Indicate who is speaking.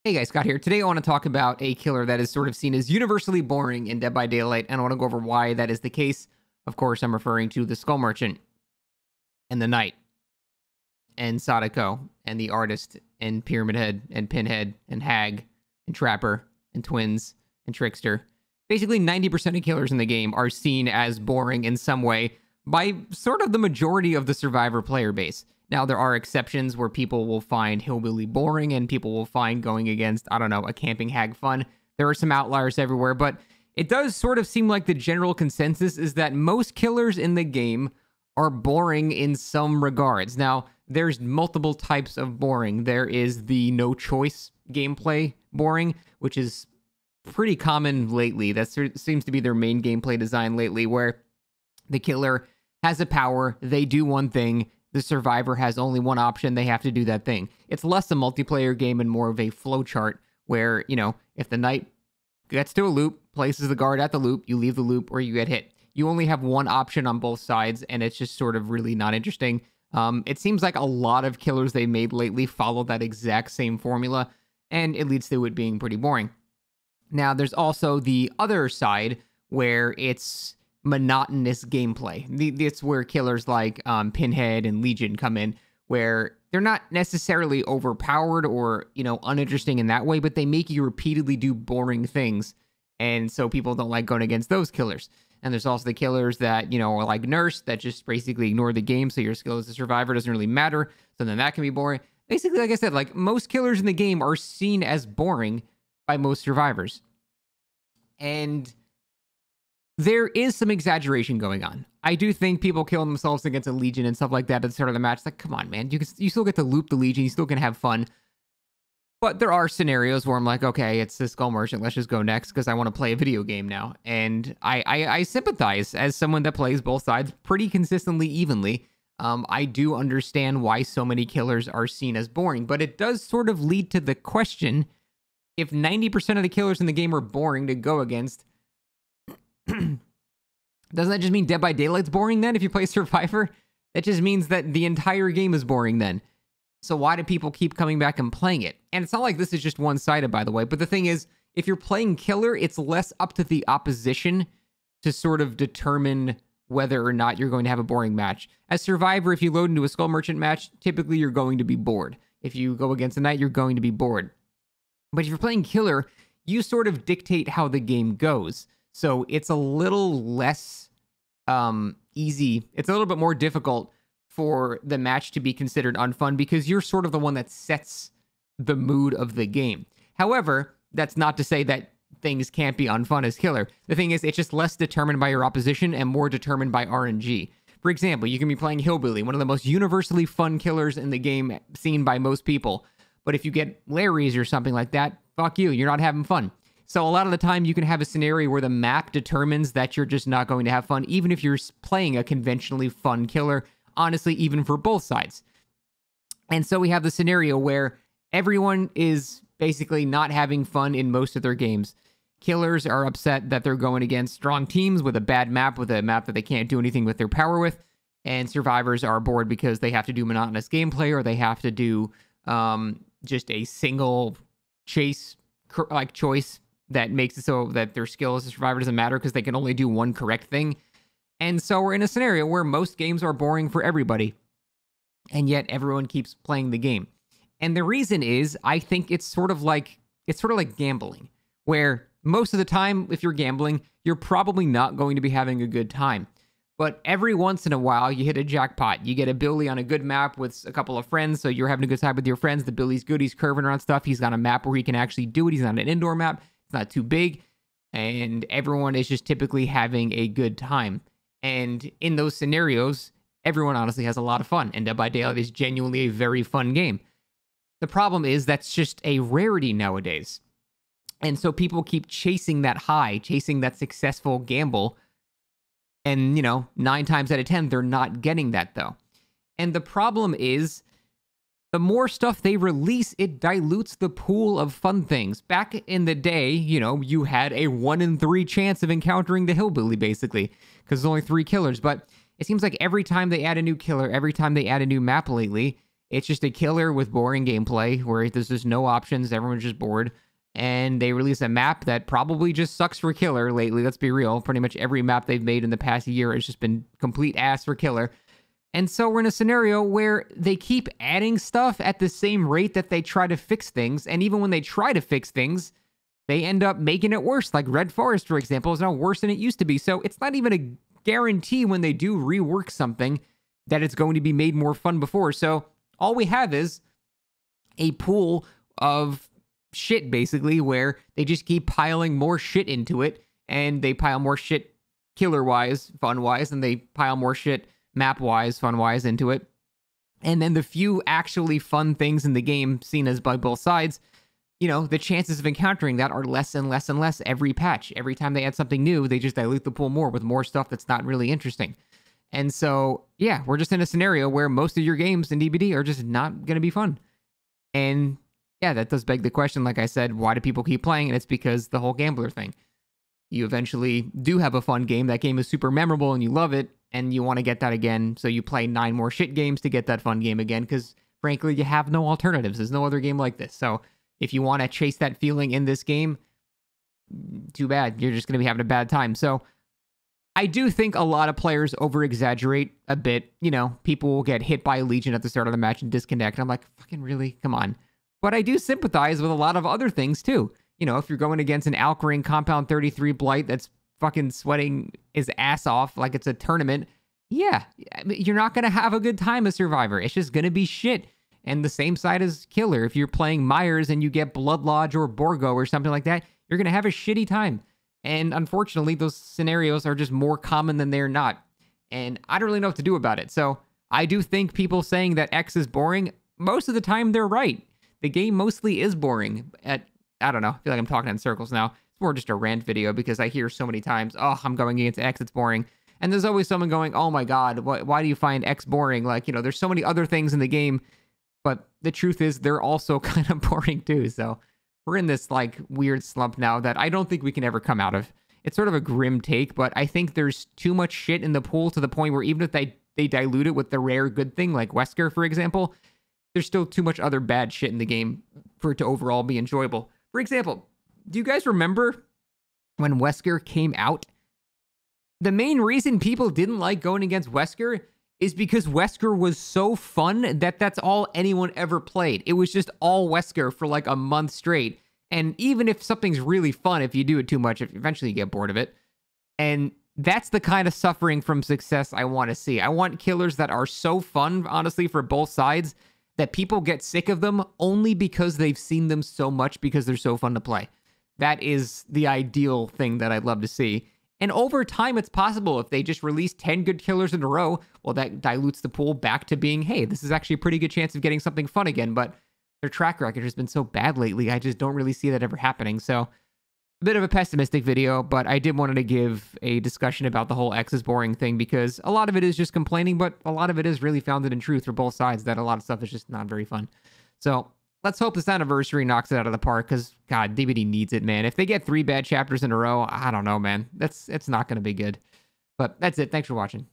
Speaker 1: Hey guys, Scott here. Today I want to talk about a killer that is sort of seen as universally boring in Dead by Daylight, and I want to go over why that is the case. Of course, I'm referring to the Skull Merchant, and the Knight, and Sadako, and the Artist, and Pyramid Head, and Pinhead, and Hag, and Trapper, and Twins, and Trickster. Basically, 90% of killers in the game are seen as boring in some way by sort of the majority of the Survivor player base. Now, there are exceptions where people will find Hillbilly boring and people will find going against, I don't know, a camping hag fun. There are some outliers everywhere, but it does sort of seem like the general consensus is that most killers in the game are boring in some regards. Now, there's multiple types of boring. There is the no choice gameplay boring, which is pretty common lately. That seems to be their main gameplay design lately, where the killer has a power, they do one thing, the survivor has only one option, they have to do that thing. It's less a multiplayer game and more of a flowchart where, you know, if the knight gets to a loop, places the guard at the loop, you leave the loop or you get hit. You only have one option on both sides, and it's just sort of really not interesting. It seems like a lot of killers they made lately follow that exact same formula, and it leads to it being pretty boring. Now, there's also the other side where it's monotonous gameplay. It's where killers like Pinhead and Legion come in, where they're not necessarily overpowered or, you know, uninteresting in that way, but they make you repeatedly do boring things. And so people don't like going against those killers. And there's also the killers that, you know, are like Nurse, that just basically ignore the game, so your skill as a survivor doesn't really matter. So then that can be boring. Basically, like I said, like most killers in the game are seen as boring by most survivors. And there is some exaggeration going on. I do think people killing themselves against a Legion and stuff like that at the start of the match. It's like, come on, man. You still get to loop the Legion. You still can have fun. But there are scenarios where I'm like, okay, it's the Skull Merchant. Let's just go next because I want to play a video game now. And I sympathize as someone that plays both sides pretty consistently, evenly. I do understand why so many killers are seen as boring. But it does sort of lead to the question, if 90% of the killers in the game are boring to go against, doesn't that just mean Dead by Daylight's boring then if you play Survivor? That just means that the entire game is boring then. So why do people keep coming back and playing it? And it's not like this is just one-sided, by the way, but the thing is, if you're playing killer, it's less up to the opposition to sort of determine whether or not you're going to have a boring match. As Survivor, if you load into a Skull Merchant match, typically you're going to be bored. If you go against a Knight, you're going to be bored. But if you're playing killer, you sort of dictate how the game goes. So it's a little less easy. It's a little bit more difficult for the match to be considered unfun because you're sort of the one that sets the mood of the game. However, that's not to say that things can't be unfun as killer. The thing is, it's just less determined by your opposition and more determined by RNG. For example, you can be playing Hillbilly, one of the most universally fun killers in the game seen by most people. But if you get Larry's or something like that, fuck you, you're not having fun. So a lot of the time you can have a scenario where the map determines that you're just not going to have fun, even if you're playing a conventionally fun killer, honestly, even for both sides. And so we have the scenario where everyone is basically not having fun in most of their games. Killers are upset that they're going against strong teams with a bad map, with a map that they can't do anything with their power with. And survivors are bored because they have to do monotonous gameplay, or they have to do just a single chase like choice that makes it so that their skill as a survivor doesn't matter because they can only do one correct thing. And so we're in a scenario where most games are boring for everybody, and yet everyone keeps playing the game. And the reason is, I think it's sort of like gambling, where most of the time, if you're gambling, you're probably not going to be having a good time. But every once in a while, you hit a jackpot. You get a Billy on a good map with a couple of friends, so you're having a good time with your friends. The Billy's good. He's curving around stuff. He's got a map where he can actually do it. He's on an indoor map. It's not too big. And everyone is just typically having a good time. And in those scenarios, everyone honestly has a lot of fun. And Dead by Daylight is genuinely a very fun game. The problem is that's just a rarity nowadays. And so people keep chasing that high, chasing that successful gamble. And, you know, 9 times out of 10, they're not getting that, though. And the problem is, the more stuff they release, it dilutes the pool of fun things. Back in the day, you know, you had a 1 in 3 chance of encountering the Hillbilly, basically, because there's only 3 killers. But it seems like every time they add a new killer, every time they add a new map lately, It's just a killer with boring gameplay where there's just no options. Everyone's just bored. And they release a map that probably just sucks for killer lately. Let's be real. Pretty much every map they've made in the past year has just been complete ass for killer. And so we're in a scenario where they keep adding stuff at the same rate that they try to fix things. And even when they try to fix things, they end up making it worse. Like Red Forest, for example, is now worse than it used to be. So it's not even a guarantee when they do rework something that it's going to be made more fun before. So all we have is a pool of shit, basically, where they just keep piling more shit into it, and they pile more shit killer-wise, fun-wise, and they pile more shit map-wise, fun-wise into it. And then the few actually fun things in the game seen as by both sides, you know, the chances of encountering that are less and less and less every patch. Every time they add something new, they just dilute the pool more with more stuff that's not really interesting. And so, yeah, we're just in a scenario where most of your games in DBD are just not going to be fun. And yeah, that does beg the question, like I said, why do people keep playing? And it's because the whole gambler thing. You eventually do have a fun game. That game is super memorable and you love it, and you want to get that again. So you play 9 more shit games to get that fun game again, because frankly, you have no alternatives. There's no other game like this. So if you want to chase that feeling in this game, too bad. You're just going to be having a bad time. So I do think a lot of players over-exaggerate a bit. You know, people will get hit by a Legion at the start of the match and disconnect. And I'm like, fucking really? Come on. But I do sympathize with a lot of other things, too. You know, if you're going against an Alkring Compound 33 Blight that's fucking sweating his ass off like it's a tournament, yeah, you're not going to have a good time as Survivor. It's just going to be shit. And the same side as Killer. If you're playing Myers and you get Blood Lodge or Borgo or something like that, you're going to have a shitty time. And unfortunately, those scenarios are just more common than they're not. And I don't really know what to do about it. So I do think people saying that X is boring, most of the time they're right. The game mostly is boring. I don't know. I feel like I'm talking in circles now. It's more just a rant video because I hear so many times, oh, I'm going against X, it's boring. And there's always someone going, oh my God, why do you find X boring? Like, you know, there's so many other things in the game. But the truth is they're also kind of boring too. So we're in this like weird slump now that I don't think we can ever come out of. It's sort of a grim take, but I think there's too much shit in the pool to the point where even if they dilute it with the rare good thing, like Wesker, for example, there's still too much other bad shit in the game for it to overall be enjoyable. For example, do you guys remember when Wesker came out? The main reason people didn't like going against Wesker is because Wesker was so fun that that's all anyone ever played. It was just all Wesker for like a month straight. And even if something's really fun, if you do it too much, eventually you get bored of it. And that's the kind of suffering from success I want to see. I want killers that are so fun, honestly, for both sides, that people get sick of them only because they've seen them so much because they're so fun to play. That is the ideal thing that I'd love to see. And over time, it's possible if they just release 10 good killers in a row, well, that dilutes the pool back to being, hey, this is actually a pretty good chance of getting something fun again. But their track record has been so bad lately, I just don't really see that ever happening. So a bit of a pessimistic video, but I did want to give a discussion about the whole X is boring thing because a lot of it is just complaining, but a lot of it is really founded in truth for both sides that a lot of stuff is just not very fun. So let's hope this anniversary knocks it out of the park because, God, DBD needs it, man. If they get 3 bad chapters in a row, I don't know, man. It's not going to be good. But that's it. Thanks for watching.